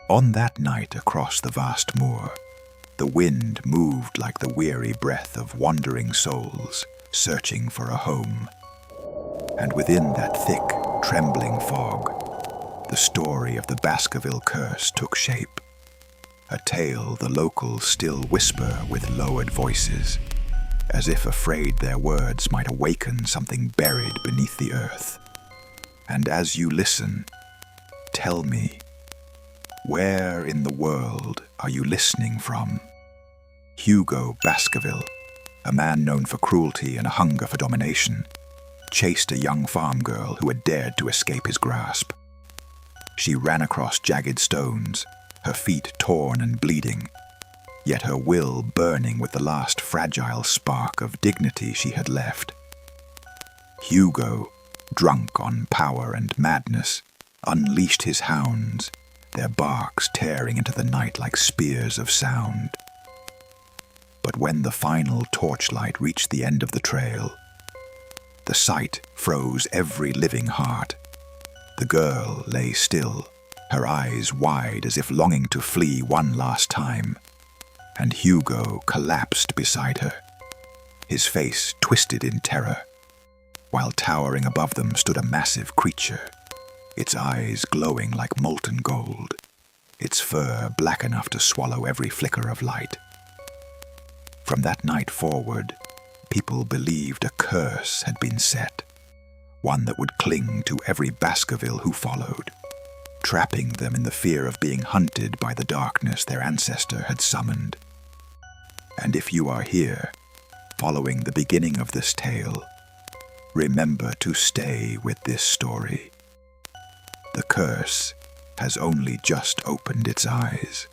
On that night across the vast moor, the wind moved like the weary breath of wandering souls searching for a home. And within that thick, trembling fog, the story of the Baskerville curse took shape. A tale the locals still whisper with lowered voices, as if afraid their words might awaken something buried beneath the earth. And as you listen, tell me, where in the world are you listening from? Hugo Baskerville, a man known for cruelty and a hunger for domination, chased a young farm girl who had dared to escape his grasp. She ran across jagged stones, her feet torn and bleeding, yet her will burning with the last fragile spark of dignity she had left. Hugo, drunk on power and madness, unleashed his hounds, their barks tearing into the night like spears of sound. But when the final torchlight reached the end of the trail, the sight froze every living heart. The girl lay still, her eyes wide as if longing to flee one last time, and Hugo collapsed beside her, his face twisted in terror, while towering above them stood a massive creature, its eyes glowing like molten gold, its fur black enough to swallow every flicker of light. From that night forward, people believed a curse had been set, one that would cling to every Baskerville who followed, trapping them in the fear of being hunted by the darkness their ancestor had summoned. And if you are here, following the beginning of this tale, remember to stay with this story. The curse has only just opened its eyes.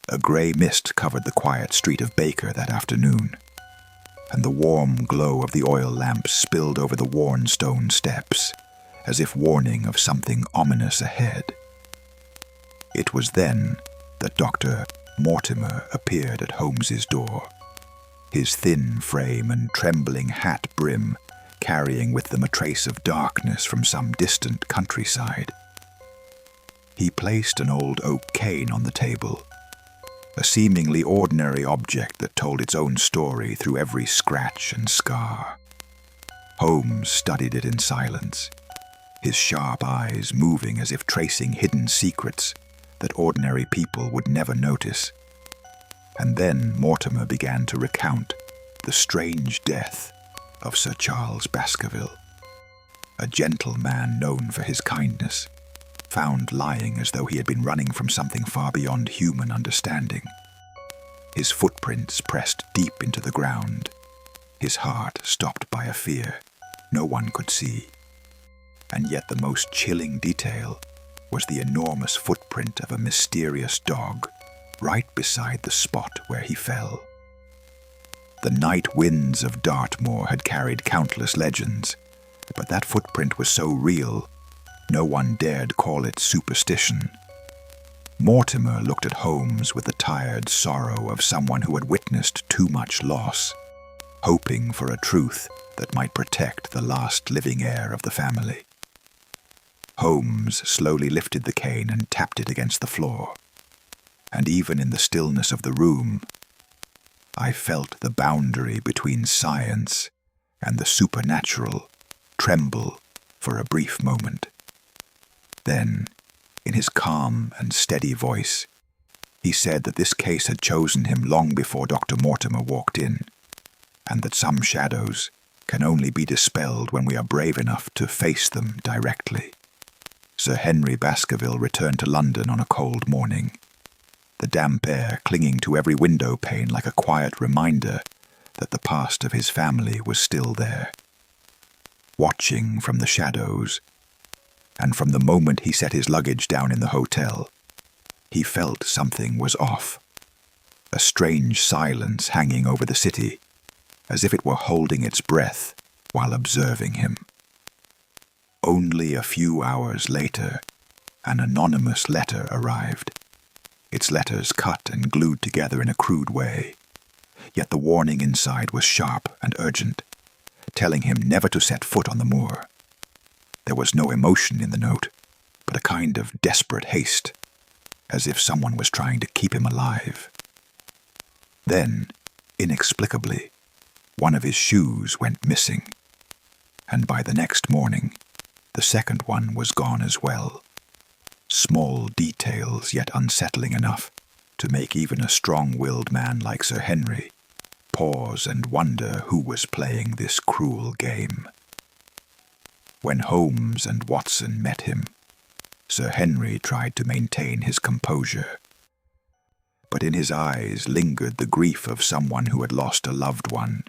A grey mist covered the quiet street of Baker that afternoon, and the warm glow of the oil lamps spilled over the worn stone steps, as if warning of something ominous ahead. It was then that Dr. Mortimer appeared at Holmes's door, his thin frame and trembling hat brim carrying with them a trace of darkness from some distant countryside. He placed an old oak cane on the table, a seemingly ordinary object that told its own story through every scratch and scar. Holmes studied it in silence, his sharp eyes moving as if tracing hidden secrets that ordinary people would never notice. And then Mortimer began to recount the strange death of Sir Charles Baskerville, a gentle man known for his kindness, found lying as though he had been running from something far beyond human understanding. His footprints pressed deep into the ground, his heart stopped by a fear no one could see. And yet the most chilling detail was the enormous footprint of a mysterious dog right beside the spot where he fell. The night winds of Dartmoor had carried countless legends, but that footprint was so real, no one dared call it superstition. Mortimer looked at Holmes with the tired sorrow of someone who had witnessed too much loss, hoping for a truth that might protect the last living heir of the family. Holmes slowly lifted the cane and tapped it against the floor, and even in the stillness of the room, I felt the boundary between science and the supernatural tremble for a brief moment. Then, in his calm and steady voice, he said that this case had chosen him long before Dr. Mortimer walked in, and that some shadows can only be dispelled when we are brave enough to face them directly. Sir Henry Baskerville returned to London on a cold morning, the damp air clinging to every window pane like a quiet reminder that the past of his family was still there. Watching from the shadows, and from the moment he set his luggage down in the hotel, he felt something was off, a strange silence hanging over the city, as if it were holding its breath while observing him. Only a few hours later, an anonymous letter arrived, its letters cut and glued together in a crude way, yet the warning inside was sharp and urgent, telling him never to set foot on the moor. There was no emotion in the note, but a kind of desperate haste. as if someone was trying to keep him alive. Then, inexplicably, one of his shoes went missing, and by the next morning, the second one was gone as well. Small details, yet unsettling enough to make even a strong-willed man like Sir Henry pause and wonder who was playing this cruel game. When Holmes and Watson met him, Sir Henry tried to maintain his composure, but in his eyes lingered the grief of someone who had lost a loved one,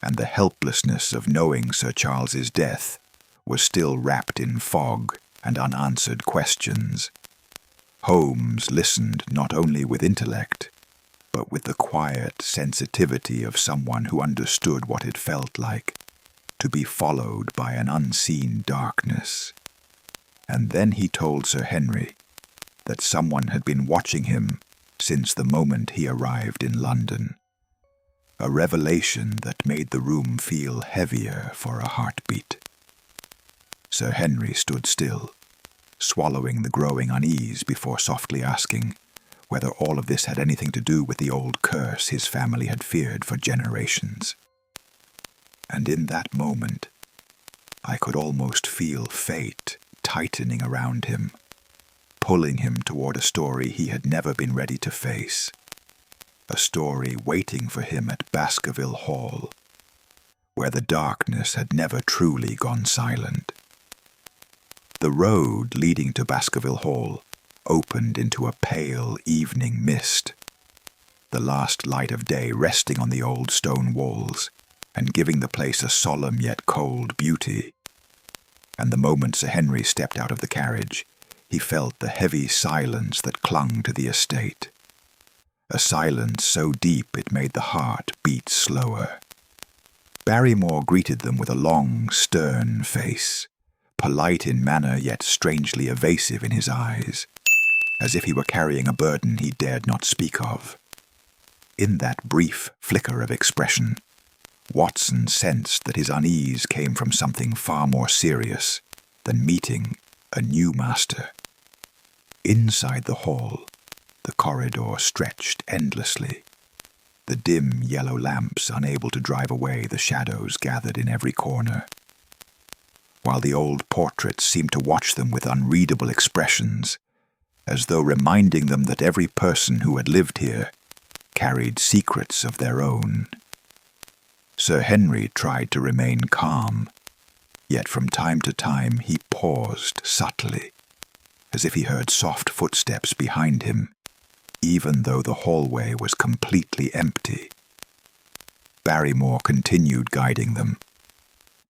and the helplessness of knowing Sir Charles's death was still wrapped in fog and unanswered questions. Holmes listened not only with intellect, but with the quiet sensitivity of someone who understood what it felt like to be followed by an unseen darkness. And then he told Sir Henry that someone had been watching him since the moment he arrived in London, a revelation that made the room feel heavier for a heartbeat. Sir Henry stood still, swallowing the growing unease before softly asking whether all of this had anything to do with the old curse his family had feared for generations. And in that moment, I could almost feel fate tightening around him, pulling him toward a story he had never been ready to face, a story waiting for him at Baskerville Hall, where the darkness had never truly gone silent. The road leading to Baskerville Hall opened into a pale evening mist, the last light of day resting on the old stone walls and giving the place a solemn yet cold beauty. And the moment Sir Henry stepped out of the carriage, he felt the heavy silence that clung to the estate, a silence so deep it made the heart beat slower. Barrymore greeted them with a long, stern face, polite in manner yet strangely evasive in his eyes, as if he were carrying a burden he dared not speak of. In that brief flicker of expression, Watson sensed that his unease came from something far more serious than meeting a new master. Inside the hall, the corridor stretched endlessly, the dim yellow lamps unable to drive away the shadows gathered in every corner, while the old portraits seemed to watch them with unreadable expressions, as though reminding them that every person who had lived here carried secrets of their own. Sir Henry tried to remain calm, yet from time to time he paused subtly, as if he heard soft footsteps behind him, even though the hallway was completely empty. Barrymore continued guiding them,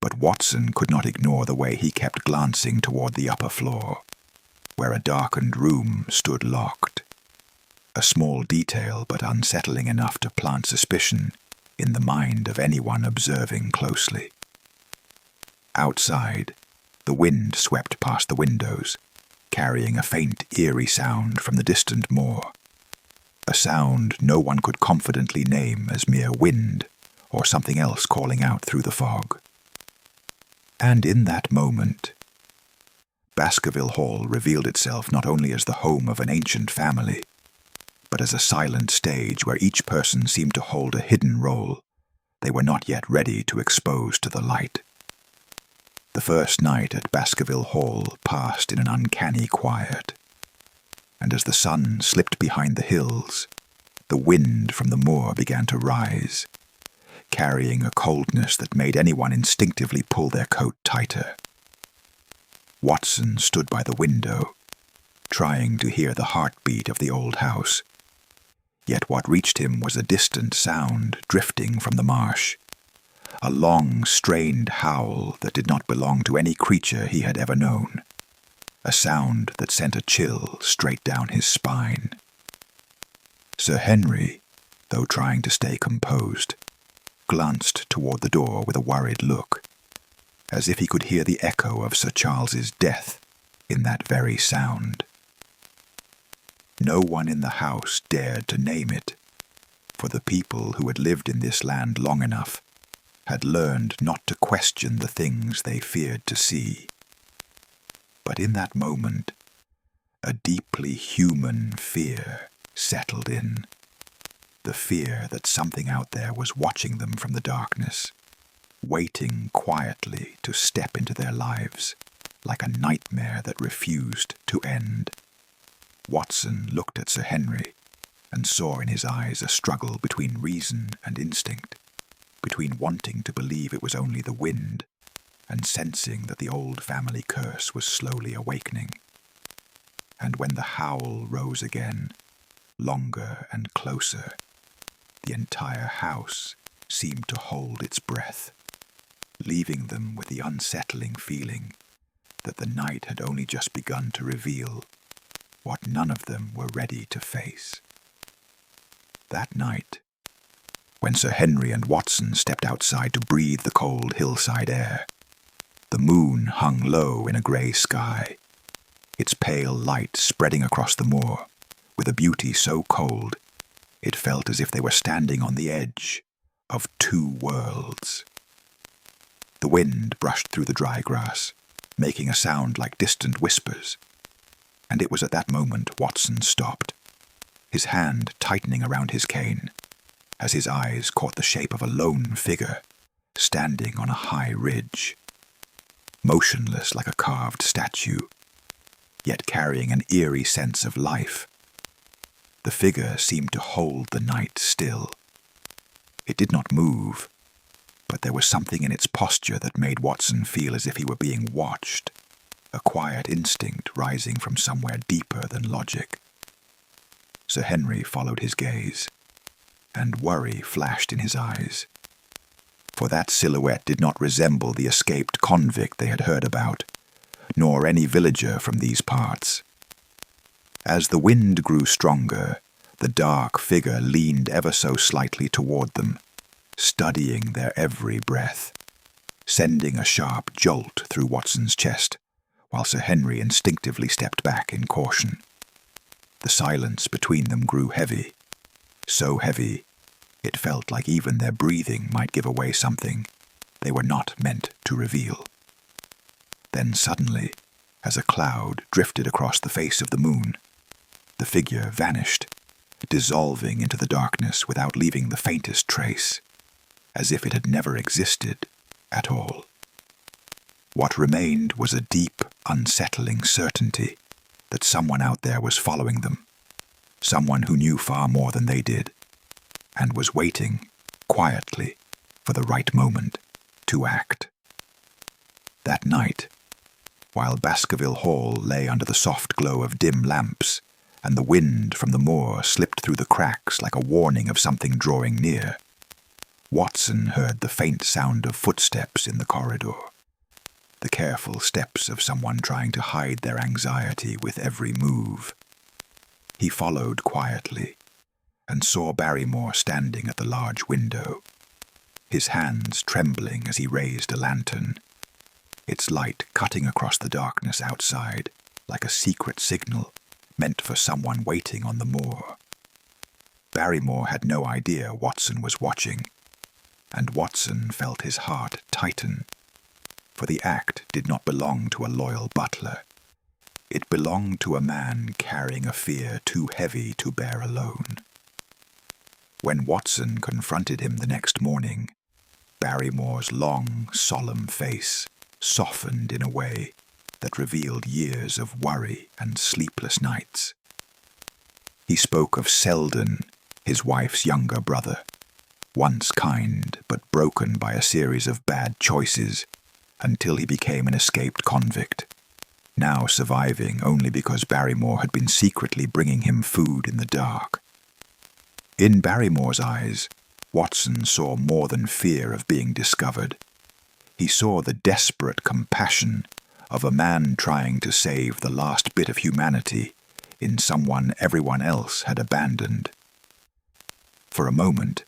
but Watson could not ignore the way he kept glancing toward the upper floor, where a darkened room stood locked, a small detail but unsettling enough to plant suspicion in the mind of anyone observing closely. Outside, the wind swept past the windows, carrying a faint, eerie sound from the distant moor, a sound no one could confidently name as mere wind or something else calling out through the fog. And in that moment, Baskerville Hall revealed itself not only as the home of an ancient family, but as a silent stage where each person seemed to hold a hidden role they were not yet ready to expose to the light. The first night at Baskerville Hall passed in an uncanny quiet, and as the sun slipped behind the hills, the wind from the moor began to rise, carrying a coldness that made anyone instinctively pull their coat tighter. Watson stood by the window, trying to hear the heartbeat of the old house, yet what reached him was a distant sound drifting from the marsh, a long, strained howl that did not belong to any creature he had ever known, a sound that sent a chill straight down his spine. Sir Henry, though trying to stay composed, glanced toward the door with a worried look, as if he could hear the echo of Sir Charles's death in that very sound. No one in the house dared to name it, for the people who had lived in this land long enough had learned not to question the things they feared to see. But in that moment, A deeply human fear settled in. The fear that something out there was watching them from the darkness, waiting quietly to step into their lives, like a nightmare that refused to end. Watson looked at Sir Henry and saw in his eyes a struggle between reason and instinct, between wanting to believe it was only the wind and sensing that the old family curse was slowly awakening. And when the howl rose again, longer and closer, the entire house seemed to hold its breath, leaving them with the unsettling feeling that the night had only just begun to reveal what none of them were ready to face. That night, when Sir Henry and Watson stepped outside to breathe the cold hillside air, the moon hung low in a grey sky, its pale light spreading across the moor with a beauty so cold it felt as if they were standing on the edge of two worlds. The wind brushed through the dry grass, making a sound like distant whispers, and it was at that moment Watson stopped, his hand tightening around his cane, as his eyes caught the shape of a lone figure standing on a high ridge, motionless like a carved statue, yet carrying an eerie sense of life. The figure seemed to hold the night still. It did not move, but there was something in its posture that made Watson feel as if he were being watched, a quiet instinct rising from somewhere deeper than logic. Sir Henry followed his gaze, and worry flashed in his eyes, for that silhouette did not resemble the escaped convict they had heard about, nor any villager from these parts. As the wind grew stronger, the dark figure leaned ever so slightly toward them, studying their every breath, sending a sharp jolt through Watson's chest, while Sir Henry instinctively stepped back in caution. The silence between them grew heavy, so heavy it felt like even their breathing might give away something they were not meant to reveal. Then suddenly, as a cloud drifted across the face of the moon, the figure vanished, dissolving into the darkness without leaving the faintest trace, as if it had never existed at all. What remained was a deep, unsettling certainty that someone out there was following them, someone who knew far more than they did, and was waiting, quietly, for the right moment to act. That night, while Baskerville Hall lay under the soft glow of dim lamps, and the wind from the moor slipped through the cracks like a warning of something drawing near, Watson heard the faint sound of footsteps in the corridor, the careful steps of someone trying to hide their anxiety with every move. He followed quietly, and saw Barrymore standing at the large window, his hands trembling as he raised a lantern, its light cutting across the darkness outside like a secret signal meant for someone waiting on the moor. Barrymore had no idea Watson was watching, and Watson felt his heart tighten, for the act did not belong to a loyal butler. It belonged to a man carrying a fear too heavy to bear alone. When Watson confronted him the next morning, Barrymore's long, solemn face softened in a way that revealed years of worry and sleepless nights. He spoke of Selden, his wife's younger brother, once kind but broken by a series of bad choices until he became an escaped convict, now surviving only because Barrymore had been secretly bringing him food in the dark. In Barrymore's eyes, Watson saw more than fear of being discovered. He saw the desperate compassion of a man trying to save the last bit of humanity in someone everyone else had abandoned. For a moment,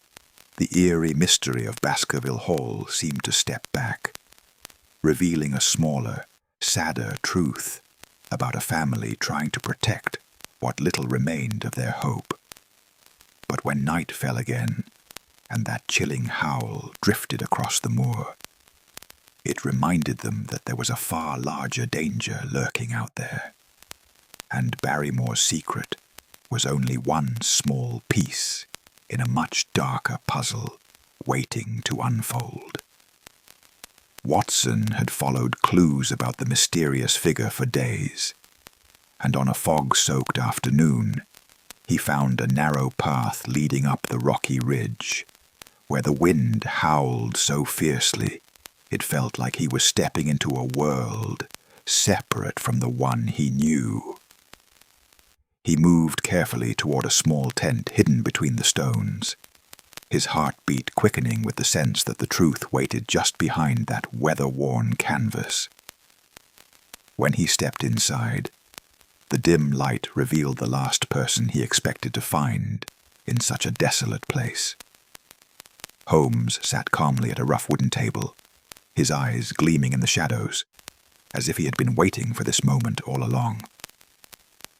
the eerie mystery of Baskerville Hall seemed to step back, revealing a smaller, sadder truth about a family trying to protect what little remained of their hope. But when night fell again, and that chilling howl drifted across the moor, it reminded them that there was a far larger danger lurking out there, And Barrymore's secret was only one small piece in a much darker puzzle waiting to unfold. Watson had followed clues about the mysterious figure for days, and on a fog-soaked afternoon, he found a narrow path leading up the rocky ridge, where the wind howled so fiercely it felt like he was stepping into a world separate from the one he knew. He moved carefully toward a small tent hidden between the stones, his heartbeat quickening with the sense that the truth waited just behind that weather-worn canvas. When he stepped inside, the dim light revealed the last person he expected to find in such a desolate place. Holmes sat calmly at a rough wooden table, his eyes gleaming in the shadows, as if he had been waiting for this moment all along.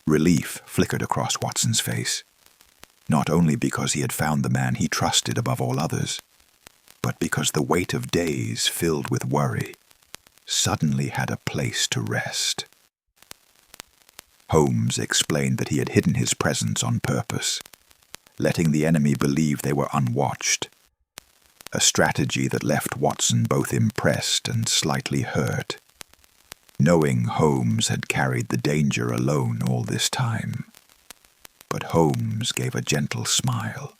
Relief flickered across Watson's face, not only because he had found the man he trusted above all others, but because the weight of days filled with worry suddenly had a place to rest. Holmes explained that he had hidden his presence on purpose, letting the enemy believe they were unwatched, a strategy that left Watson both impressed and slightly hurt, knowing Holmes had carried the danger alone all this time. But Holmes gave a gentle smile,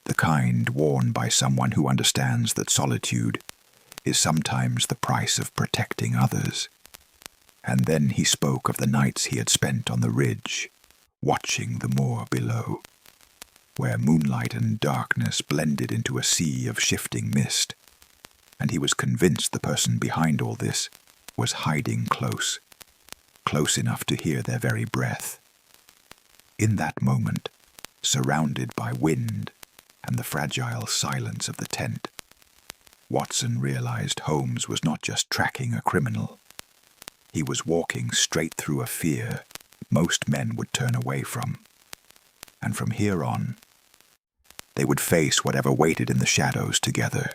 the kind worn by someone who understands that solitude is sometimes the price of protecting others. And then he spoke of the nights he had spent on the ridge, watching the moor below, where moonlight and darkness blended into a sea of shifting mist, and he was convinced the person behind all this was hiding close enough to hear their very breath. In that moment, surrounded by wind and the fragile silence of the tent, Watson realized Holmes was not just tracking a criminal. He was walking straight through a fear most men would turn away from. And from here on, they would face whatever waited in the shadows together.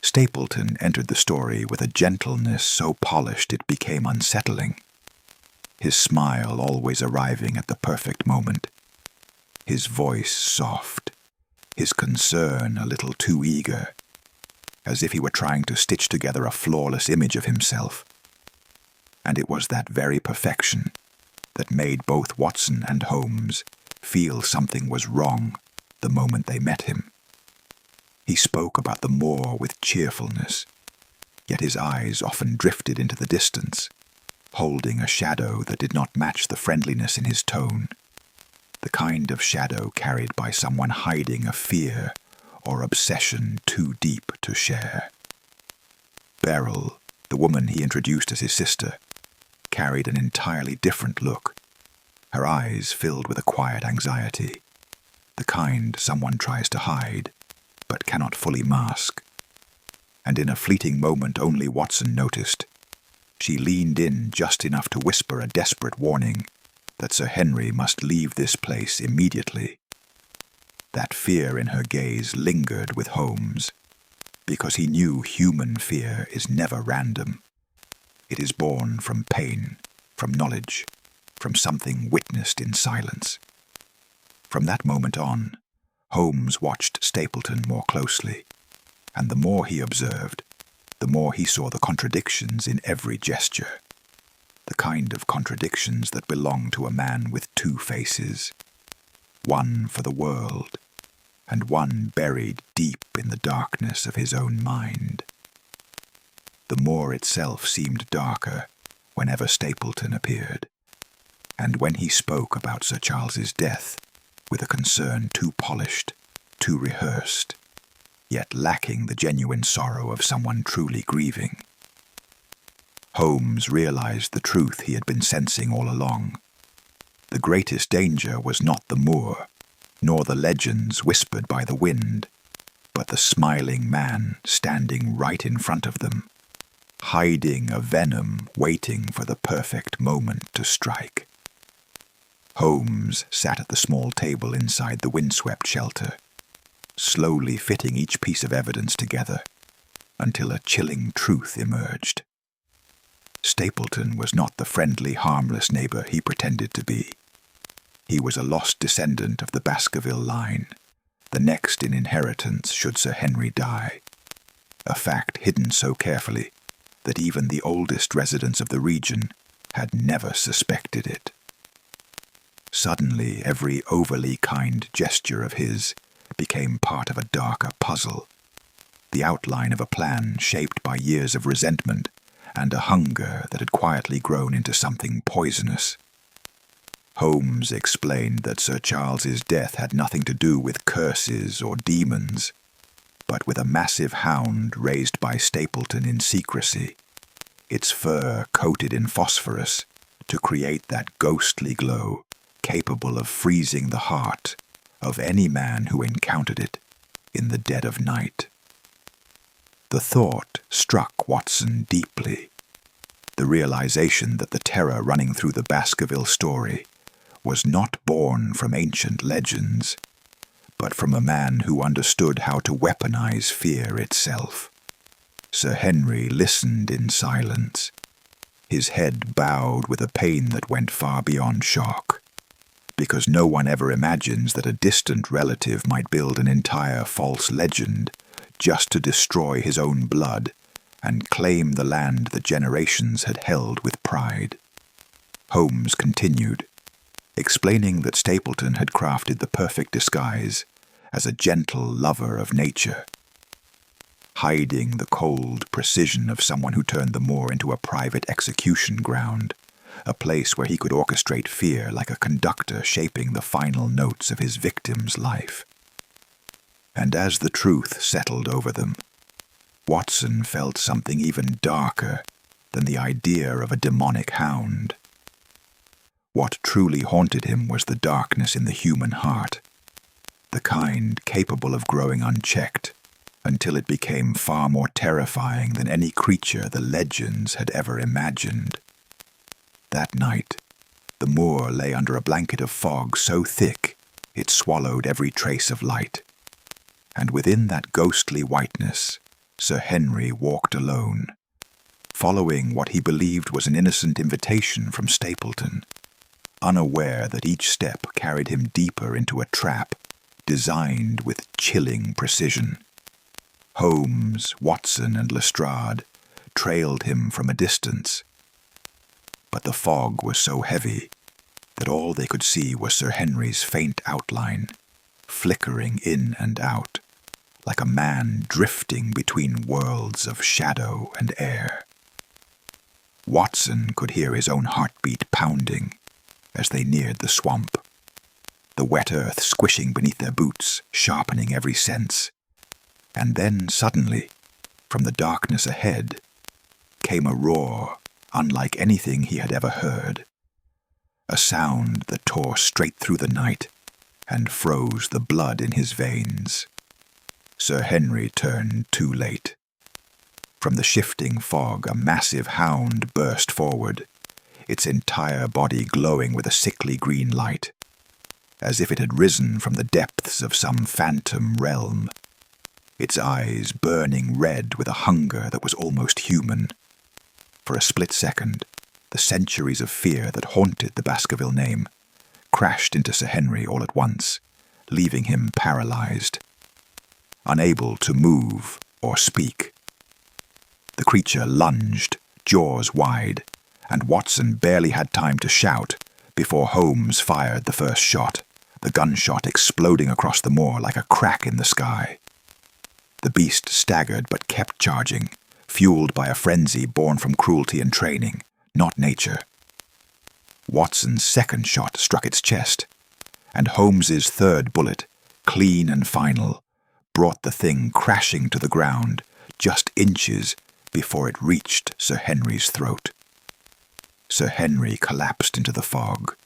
Stapleton entered the story with a gentleness so polished it became unsettling, his smile always arriving at the perfect moment, his voice soft, his concern a little too eager, as if he were trying to stitch together a flawless image of himself. And it was that very perfection that made both Watson and Holmes feel something was wrong the moment they met him. He spoke about the moor with cheerfulness, yet his eyes often drifted into the distance, holding a shadow that did not match the friendliness in his tone, the kind of shadow carried by someone hiding a fear or obsession too deep to share. Beryl, the woman he introduced as his sister, carried an entirely different look, her eyes filled with a quiet anxiety, the kind someone tries to hide but cannot fully mask. And in a fleeting moment only Watson noticed, she leaned in just enough to whisper a desperate warning that Sir Henry must leave this place immediately. That fear in her gaze lingered with Holmes, because he knew human fear is never random. It is born from pain, from knowledge, from something witnessed in silence. From that moment on, Holmes watched Stapleton more closely, and the more he observed, the more he saw the contradictions in every gesture, the kind of contradictions that belong to a man with two faces, one for the world, and one buried deep in the darkness of his own mind. The moor itself seemed darker whenever Stapleton appeared, and when he spoke about Sir Charles's death with a concern too polished, too rehearsed, yet lacking the genuine sorrow of someone truly grieving. Holmes realized the truth he had been sensing all along. The greatest danger was not the moor, nor the legends whispered by the wind, but the smiling man standing right in front of them, hiding a venom waiting for the perfect moment to strike. Holmes sat at the small table inside the windswept shelter, slowly fitting each piece of evidence together until a chilling truth emerged. Stapleton was not the friendly, harmless neighbor he pretended to be. He was a lost descendant of the Baskerville line, the next in inheritance should Sir Henry die, a fact hidden so carefully that even the oldest residents of the region had never suspected it. Suddenly, every overly kind gesture of his became part of a darker puzzle, the outline of a plan shaped by years of resentment and a hunger that had quietly grown into something poisonous. Holmes explained that Sir Charles's death had nothing to do with curses or demons, but with a massive hound raised by Stapleton in secrecy, its fur coated in phosphorus to create that ghostly glow capable of freezing the heart of any man who encountered it in the dead of night. The thought struck Watson deeply, the realization that the terror running through the Baskerville story was not born from ancient legends, but from a man who understood how to weaponize fear itself. Sir Henry listened in silence, his head bowed with a pain that went far beyond shock, because no one ever imagines that a distant relative might build an entire false legend just to destroy his own blood and claim the land that generations had held with pride. Holmes continued, explaining that Stapleton had crafted the perfect disguise as a gentle lover of nature, hiding the cold precision of someone who turned the moor into a private execution ground, a place where he could orchestrate fear like a conductor shaping the final notes of his victim's life. And as the truth settled over them, Watson felt something even darker than the idea of a demonic hound. What truly haunted him was the darkness in the human heart, the kind capable of growing unchecked until it became far more terrifying than any creature the legends had ever imagined. That night, the moor lay under a blanket of fog so thick it swallowed every trace of light, and within that ghostly whiteness, Sir Henry walked alone, following what he believed was an innocent invitation from Stapleton, unaware that each step carried him deeper into a trap designed with chilling precision. Holmes, Watson, and Lestrade trailed him from a distance, but the fog was so heavy that all they could see was Sir Henry's faint outline, flickering in and out, like a man drifting between worlds of shadow and air. Watson could hear his own heartbeat pounding as they neared the swamp, the wet earth squishing beneath their boots, sharpening every sense. And then, suddenly, from the darkness ahead, came a roar unlike anything he had ever heard, a sound that tore straight through the night and froze the blood in his veins. Sir Henry turned too late. From the shifting fog, a massive hound burst forward, its entire body glowing with a sickly green light, as if it had risen from the depths of some phantom realm, its eyes burning red with a hunger that was almost human. For a split second, the centuries of fear that haunted the Baskerville name crashed into Sir Henry all at once, leaving him paralyzed, unable to move or speak. The creature lunged, jaws wide, and Watson barely had time to shout before Holmes fired the first shot, the gunshot exploding across the moor like a crack in the sky. The beast staggered but kept charging, fueled by a frenzy born from cruelty and training, not nature. Watson's second shot struck its chest, and Holmes's third bullet, clean and final, brought the thing crashing to the ground just inches before it reached Sir Henry's throat. Sir Henry collapsed into the fog,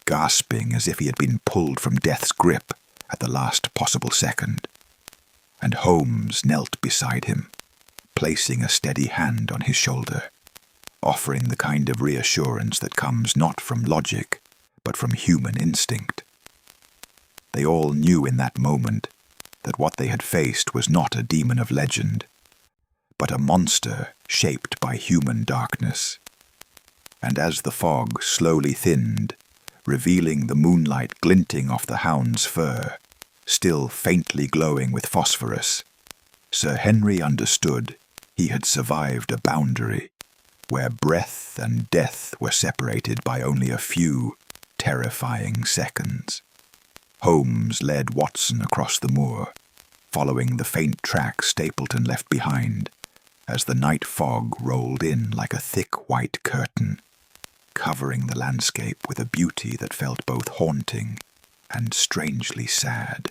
gasping as if he had been pulled from death's grip at the last possible second, and Holmes knelt beside him, placing a steady hand on his shoulder, offering the kind of reassurance that comes not from logic, but from human instinct. They all knew in that moment that what they had faced was not a demon of legend, but a monster shaped by human darkness, and as the fog slowly thinned, revealing the moonlight glinting off the hound's fur, still faintly glowing with phosphorus, Sir Henry understood he had survived a boundary where breath and death were separated by only a few terrifying seconds. Holmes led Watson across the moor, following the faint track Stapleton left behind as the night fog rolled in like a thick white curtain, covering the landscape with a beauty that felt both haunting and strangely sad.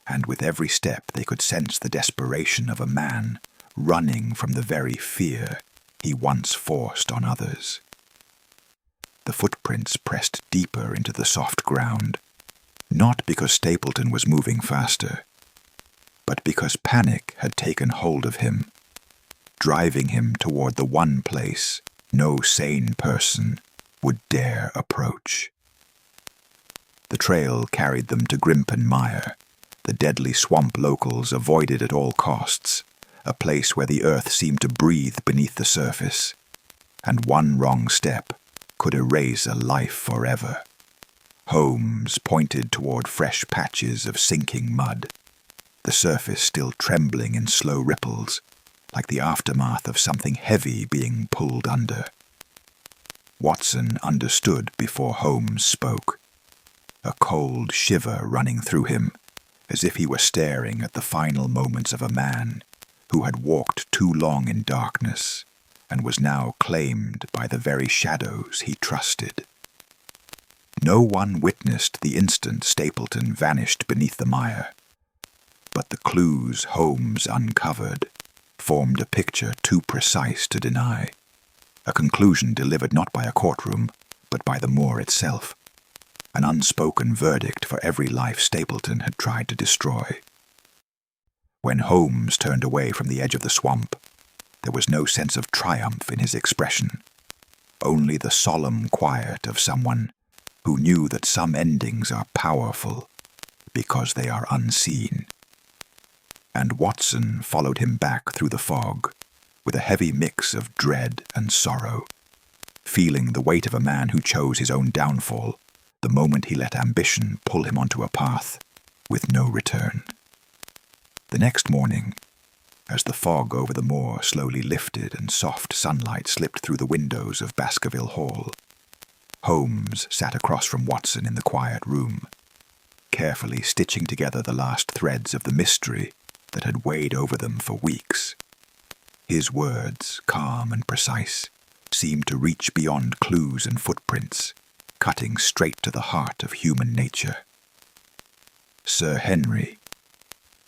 And with every step they could sense the desperation of a man running from the very fear he once forced on others. The footprints pressed deeper into the soft ground, not because Stapleton was moving faster, but because panic had taken hold of him, driving him toward the one place no sane person would dare approach. The trail carried them to Grimpen Mire, the deadly swamp locals avoided at all costs, a place where the earth seemed to breathe beneath the surface, and one wrong step could erase a life forever. Holmes pointed toward fresh patches of sinking mud, the surface still trembling in slow ripples, like the aftermath of something heavy being pulled under. Watson understood before Holmes spoke, a cold shiver running through him, as if he were staring at the final moments of a man who had walked too long in darkness and was now claimed by the very shadows he trusted. No one witnessed the instant Stapleton vanished beneath the mire, but the clues Holmes uncovered formed a picture too precise to deny, a conclusion delivered not by a courtroom, but by the moor itself, an unspoken verdict for every life Stapleton had tried to destroy. When Holmes turned away from the edge of the swamp, there was no sense of triumph in his expression, only the solemn quiet of someone who knew that some endings are powerful because they are unseen. And Watson followed him back through the fog with a heavy mix of dread and sorrow, feeling the weight of a man who chose his own downfall the moment he let ambition pull him onto a path with no return. The next morning, as the fog over the moor slowly lifted and soft sunlight slipped through the windows of Baskerville Hall, Holmes sat across from Watson in the quiet room, carefully stitching together the last threads of the mystery that had weighed over them for weeks. His words, calm and precise, seemed to reach beyond clues and footprints, cutting straight to the heart of human nature. Sir Henry,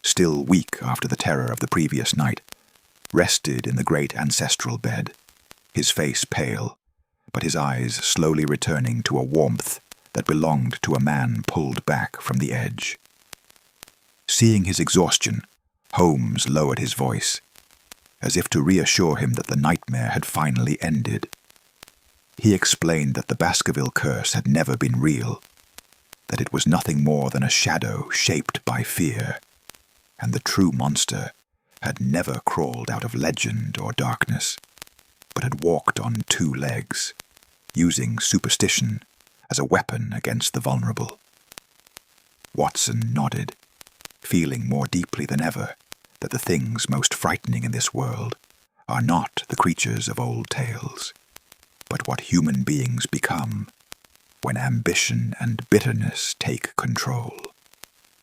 still weak after the terror of the previous night, rested in the great ancestral bed, his face pale, but his eyes slowly returning to a warmth that belonged to a man pulled back from the edge. Seeing his exhaustion, Holmes lowered his voice, as if to reassure him that the nightmare had finally ended. He explained that the Baskerville curse had never been real, that it was nothing more than a shadow shaped by fear, and the true monster had never crawled out of legend or darkness, but had walked on two legs, using superstition as a weapon against the vulnerable. Watson nodded, feeling more deeply than ever that the things most frightening in this world are not the creatures of old tales, but what human beings become when ambition and bitterness take control.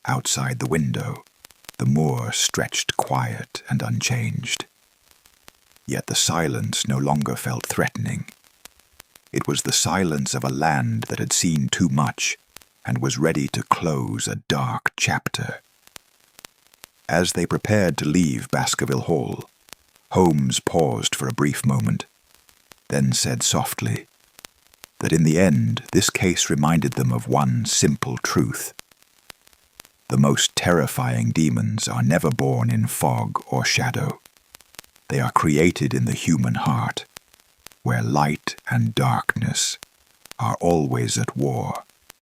Outside the window, the moor stretched quiet and unchanged. Yet the silence no longer felt threatening. It was the silence of a land that had seen too much and was ready to close a dark chapter. As they prepared to leave Baskerville Hall, Holmes paused for a brief moment, then said softly that in the end this case reminded them of one simple truth. The most terrifying demons are never born in fog or shadow. They are created in the human heart, where light and darkness are always at war.